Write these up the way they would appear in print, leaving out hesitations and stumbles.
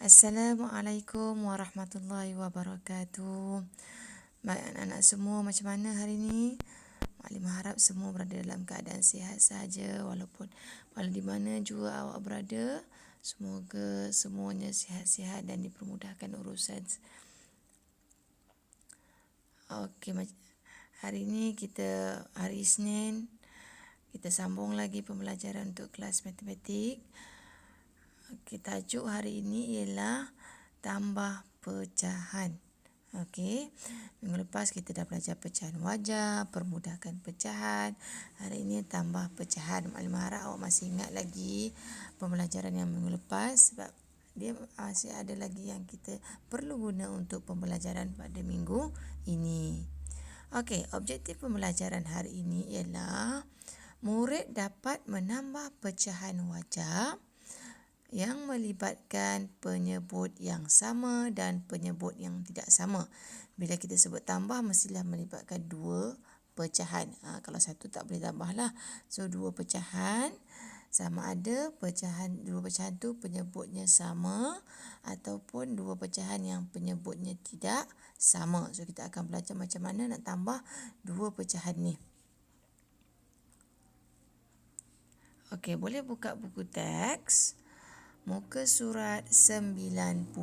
Assalamualaikum warahmatullahi wabarakatuh. Baik anak-anak semua, macam mana hari ini? Maklimah harap semua berada dalam keadaan sihat saja, walaupun walau di mana juga awak berada. Semoga semuanya sihat-sihat dan dipermudahkan urusan. Okey, hari ini hari Isnin, kita sambung lagi pembelajaran untuk kelas matematik. Okey, tajuk hari ini ialah tambah pecahan. Okey, minggu lepas kita dah belajar pecahan wajah, permudahkan pecahan. Hari ini tambah pecahan. Maklimah harap awak masih ingat lagi pembelajaran yang minggu lepas, sebab dia masih ada lagi yang kita perlu guna untuk pembelajaran pada minggu ini. Okey, objektif pembelajaran hari ini ialah murid dapat menambah pecahan wajah yang melibatkan penyebut yang sama dan penyebut yang tidak sama. Bila kita sebut tambah, mestilah melibatkan dua pecahan. Kalau satu tak boleh tambahlah. So, dua pecahan, sama ada dua pecahan tu penyebutnya sama ataupun dua pecahan yang penyebutnya tidak sama. So, kita akan belajar macam mana nak tambah dua pecahan ni. Okey, boleh buka buku teks. Muka surat 90.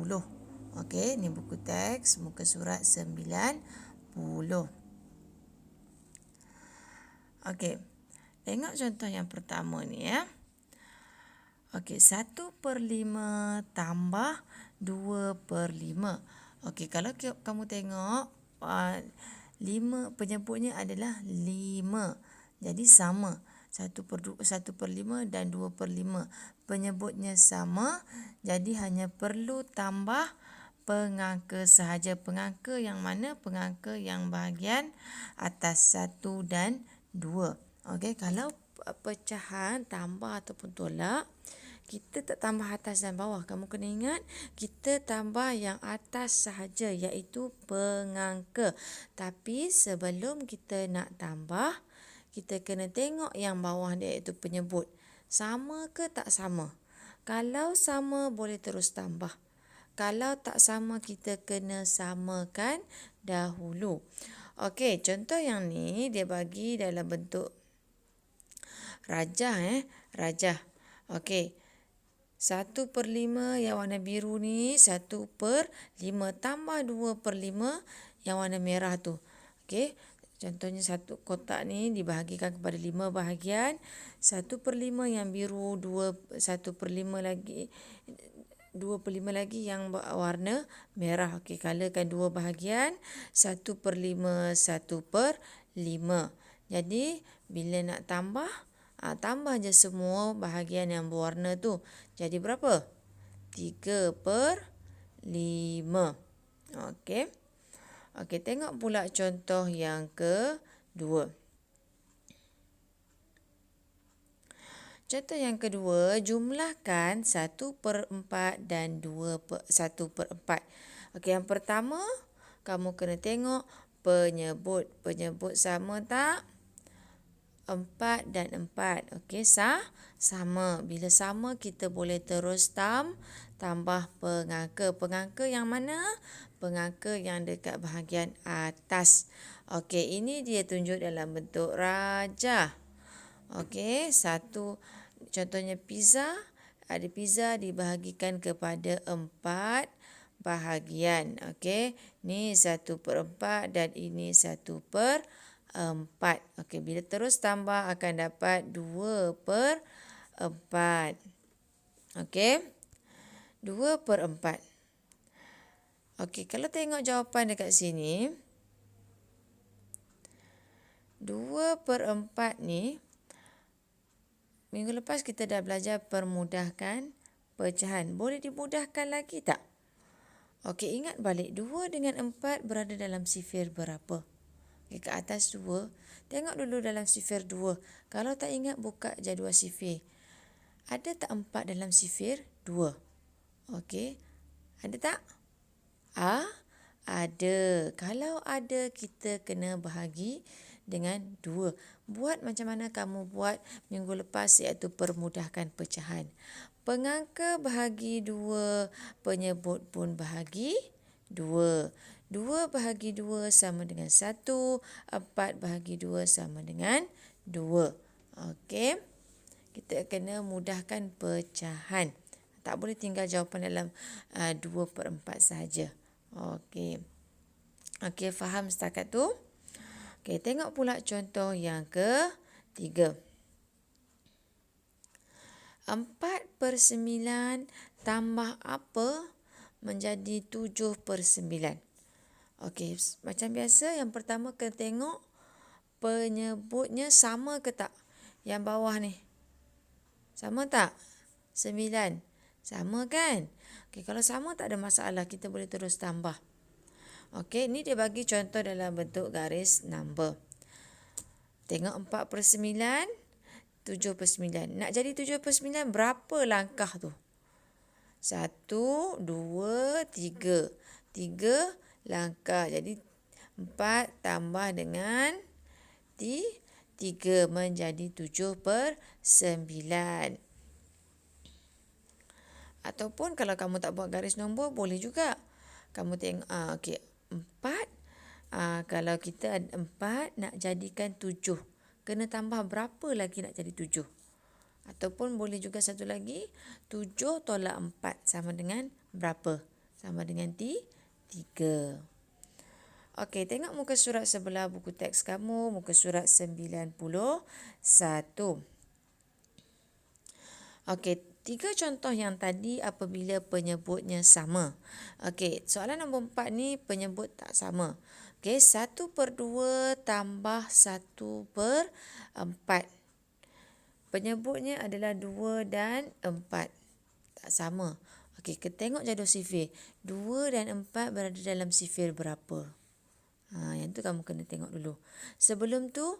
Okey, ni buku teks muka surat 90. Okey, tengok contoh yang pertama ni ya. Okey, 1/5 tambah 2/5. Okey, kalau kamu tengok 5 penyebutnya adalah 5. Jadi sama. 1/5 dan 2/5. Penyebutnya sama, jadi hanya perlu tambah pengangka sahaja. Pengangka yang mana? Pengangka yang bahagian atas 1 dan 2. Okey, kalau pecahan tambah ataupun tolak, kita tak tambah atas dan bawah. Kamu kena ingat, kita tambah yang atas sahaja, iaitu pengangka. Tapi sebelum kita nak tambah, kita kena tengok yang bawah dia, iaitu penyebut. Sama ke tak sama? Kalau sama, boleh terus tambah. Kalau tak sama, kita kena samakan dahulu. Okey, contoh yang ni dia bagi dalam bentuk rajah. Rajah. Okey. 1/5 yang warna biru ni, 1/5 tambah 2/5 yang warna merah tu. Okey. Contohnya satu kotak ni dibahagikan kepada 5 bahagian. 1/5 yang biru, 1/5 lagi 2/5 lagi yang warna merah. Okey, kalakan 2 bahagian, 1/5, 1/5. Jadi, bila nak tambah, tambah je semua bahagian yang berwarna tu. Jadi berapa? 3/5. Okey. Okey, tengok pula contoh yang kedua. Contoh yang kedua, jumlahkan 1/4 dan 1/4. Okey, yang pertama, kamu kena tengok penyebut. Penyebut sama tak? 4 dan 4. Okey, sama. Bila sama, kita boleh terus tambah pengangka. Pengangka yang mana? Pengangka yang dekat bahagian atas. Okey, ini dia tunjuk dalam bentuk rajah. Okey, contohnya pizza. Ada pizza dibahagikan kepada 4 bahagian. Okey, ni 1/4 dan ini 1/4. Okey, bila terus tambah akan dapat 2/4. Okey, 2/4. Okey, kalau tengok jawapan dekat sini, 2/4 ni, minggu lepas kita dah belajar permudahkan pecahan. Boleh dimudahkan lagi tak? Okey, ingat balik 2 dengan 4 berada dalam sifir berapa? Okey, ke atas 2. Tengok dulu dalam sifir 2. Kalau tak ingat, buka jadual sifir. Ada tak 4 dalam sifir 2? Okey, ada tak? Ada. Kalau ada, kita kena bahagi dengan 2. Buat macam mana kamu buat minggu lepas, iaitu permudahkan pecahan. Pengangka bahagi 2, penyebut pun bahagi 2. 2 bahagi 2 sama dengan 1, 4 bahagi 2 sama dengan 2. Okey. Kita kena mudahkan pecahan. Tak boleh tinggal jawapan dalam 2/4 saja. Okey. Okey, faham setakat tu? Okey, tengok pula contoh yang ketiga. 4/9 tambah apa menjadi 7/9? Okey, macam biasa yang pertama kena tengok penyebutnya sama ke tak? Yang bawah ni. Sama tak? 9. Sama kan? Okey, kalau sama tak ada masalah, kita boleh terus tambah. Okey, ni dia bagi contoh dalam bentuk garis number. Tengok 4/9, 7/9. Nak jadi 7/9 berapa langkah tu? 1, 2, 3. 3 langkah. Jadi 4 tambah dengan 3 menjadi 7/9. Ataupun kalau kamu tak buat garis nombor, boleh juga. Kamu tengok, okey, 4. Kalau kita ada 4 nak jadikan 7. Kena tambah berapa lagi nak jadi 7? Ataupun boleh juga satu lagi, 7 tolak 4 sama dengan berapa? Sama dengan 3. Okey, tengok muka surat sebelah buku teks kamu, muka surat 91. Okey, 3 contoh yang tadi apabila penyebutnya sama. Okey, soalan nombor 4 ni penyebut tak sama. Okey, 1/2 tambah 1/4. Penyebutnya adalah 2 dan 4. Tak sama. Okey, kita tengok jadual sifir. 2 dan 4 berada dalam sifir berapa? Yang tu kamu kena tengok dulu. Sebelum tu,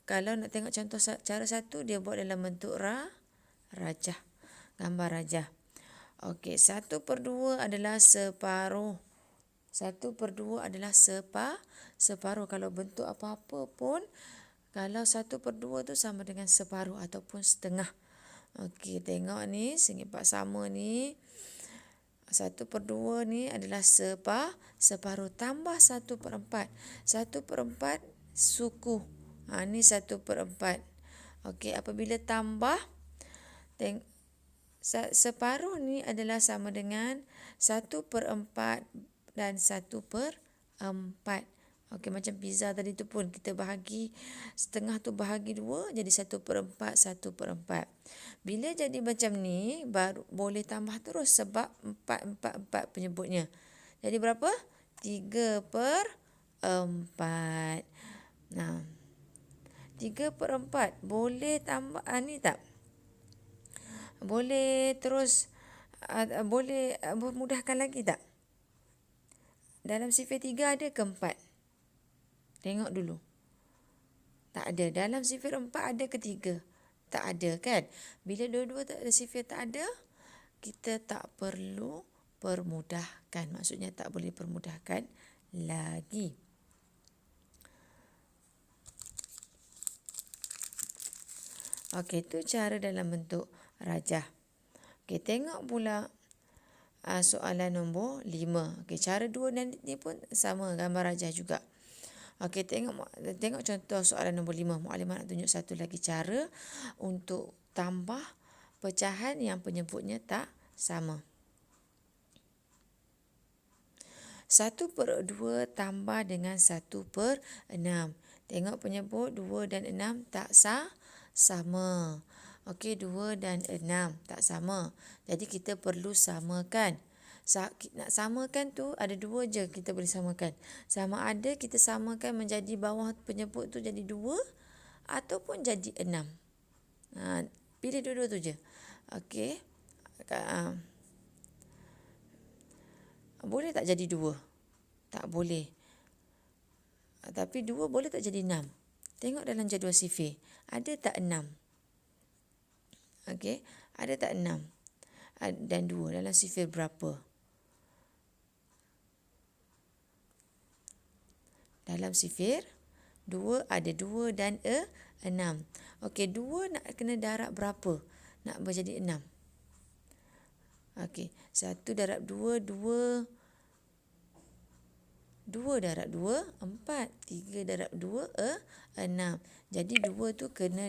kalau nak tengok contoh cara satu, dia buat dalam bentuk rajah. Gambar rajah. Okey, 1/2 adalah separuh. 1/2 adalah separuh. Kalau bentuk apa-apa pun, kalau 1/2 tu sama dengan separuh ataupun setengah. Okey, tengok ni, segi empat sama ni. 1/2 ni adalah separuh tambah 1/4. 1/4 suku. Ni 1/4. Okey, apabila tambah, separuh ni adalah sama dengan 1/4 dan 1/4. Okey, macam pizza tadi tu pun kita bahagi setengah tu bahagi 2 jadi 1/4, 1/4. Bila jadi macam ni baru boleh tambah terus sebab 4 penyebutnya. Jadi berapa? 3/4. 3/4 boleh tambah ni tak? Boleh terus boleh mudahkan lagi tak? Dalam sifir 3 ada ke 4? Tengok dulu. Tak ada. Dalam sifir 4 ada ke 3? Tak ada kan? Bila dua-dua tak ada, sifir tak ada, kita tak perlu permudahkan. Maksudnya tak boleh permudahkan lagi. Okey, itu cara dalam bentuk rajah. Okey, tengok pula soalan nombor 5. Okey, cara 2 dan ni pun sama, gambar rajah juga. Okey, tengok contoh soalan nombor 5. Mukadimah nak tunjuk satu lagi cara untuk tambah pecahan yang penyebutnya tak sama. 1/2 tambah dengan 1/6. Tengok penyebut 2 dan 6 tak sama. Okey, 2 dan 6 tak sama. Jadi kita perlu samakan. Nak samakan tu ada 2 je kita boleh samakan. Sama ada kita samakan menjadi bawah penyebut tu jadi 2 ataupun jadi 6. Pilih dua-dua tu je. Okey. Boleh tak jadi 2? Tak boleh. Tapi 2 boleh tak jadi 6? Tengok dalam jadual sifir. Ada tak 6? Okey. Ada tak 6? Dan 2 dalam sifir berapa? Dalam sifir 2 ada 2 dan 6. Okey, 2 nak kena darab berapa? Nak menjadi 6. Okey, 1 darab 2, 2. 2 darab 2, 4. 3 darab 2, 6. Jadi 2 tu kena